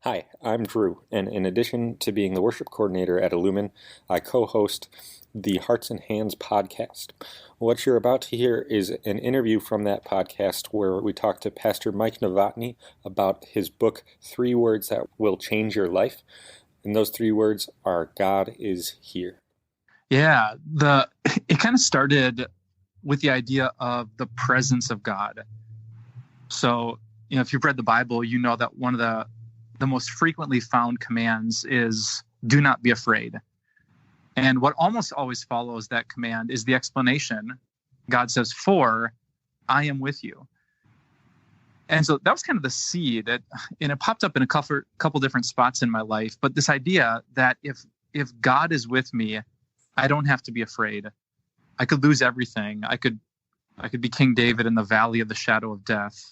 Hi, I'm Drew, and in addition to being the worship coordinator at Illumin, I co-host the Hearts and Hands podcast. What you're about to hear is an interview from that podcast where we talk to Pastor Mike Novotny about his book, 3 Words That Will Change Your Life. And those 3 words are God is here. Yeah, it kind of started with the idea of the presence of God. So, if you've read the Bible, you know that one of the most frequently found commands is do not be afraid. And what almost always follows that command is the explanation. God says, for I am with you. And so that was kind of the seed and it popped up in a couple different spots in my life. But this idea that if God is with me, I don't have to be afraid. I could lose everything. I could be King David in the valley of the shadow of death.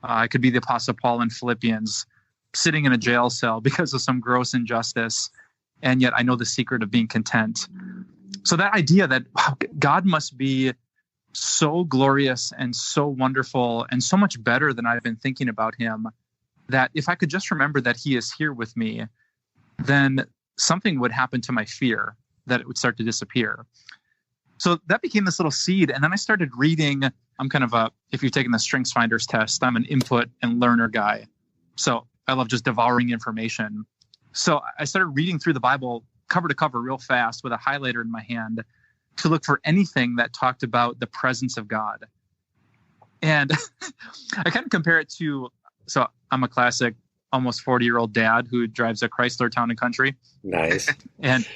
I could be the Apostle Paul in Philippians, sitting in a jail cell because of some gross injustice, and yet I know the secret of being content. So that idea that wow, God must be so glorious and so wonderful and so much better than I've been thinking about him, that if I could just remember that he is here with me, then something would happen to my fear, that it would start to disappear. So that became this little seed. And then I started reading. I'm kind of if you're taking the Strengths Finders test, I'm an input and learner guy. So I love just devouring information. So I started reading through the Bible cover to cover real fast with a highlighter in my hand to look for anything that talked about the presence of God. And I kind of compare it to, so I'm a classic almost 40-year-old dad who drives a Chrysler Town and Country. Nice. And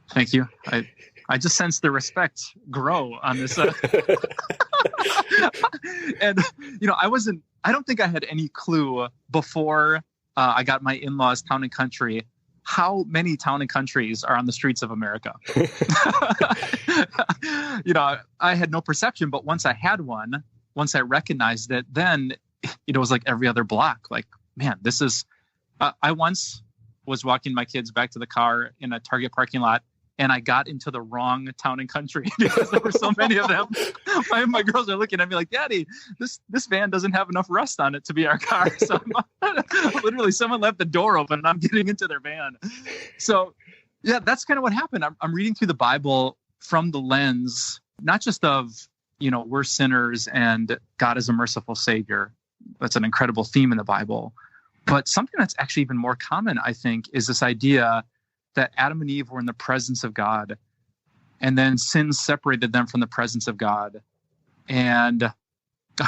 thank you. I just sense the respect grow on this. And, I don't think I had any clue before I got my in-laws Town and Country how many Town and Countries are on the streets of America. I had no perception, but once I had one, once I recognized it, then it was like every other block. Like, man, this is, I once was walking my kids back to the car in a Target parking lot, and I got into the wrong Town and Country because there were so many of them. My girls are looking at me like, Daddy, this van doesn't have enough rust on it to be our car. So literally someone left the door open and I'm getting into their van. So yeah, that's kind of what happened. I'm reading through the Bible from the lens, not just of, we're sinners and God is a merciful Savior. That's an incredible theme in the Bible. But something that's actually even more common, I think, is this idea that Adam and Eve were in the presence of God, and then sin separated them from the presence of God. And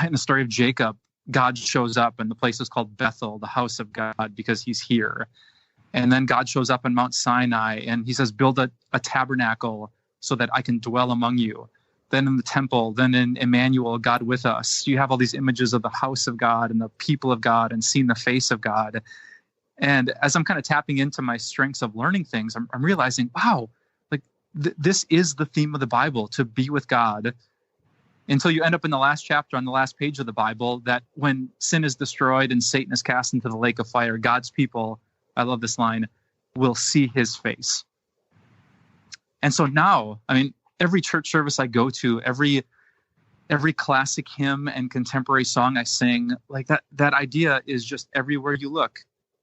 in the story of Jacob, God shows up, and the place is called Bethel, the house of God, because he's here. And then God shows up in Mount Sinai, and he says, build a tabernacle so that I can dwell among you. Then in the temple, then in Emmanuel, God with us. You have all these images of the house of God and the people of God and seeing the face of God. And as I'm kind of tapping into my strengths of learning things, I'm realizing, wow, like this is the theme of the Bible, to be with God, until you end up in the last chapter on the last page of the Bible, that when sin is destroyed and Satan is cast into the lake of fire, God's people, I love this line, will see his face. And so now, every church service I go to, every classic hymn and contemporary song I sing, like that idea is just everywhere you look.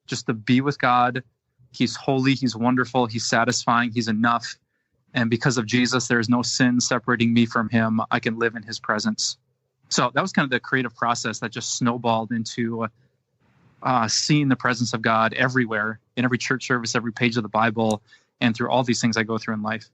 Just to be with God. He's holy, he's wonderful, he's satisfying, he's enough. And because of Jesus, there is no sin separating me from him. I can live in his presence. So that was kind of the creative process that just snowballed into seeing the presence of God everywhere, in every church service, every page of the Bible, and through all these things I go through in life.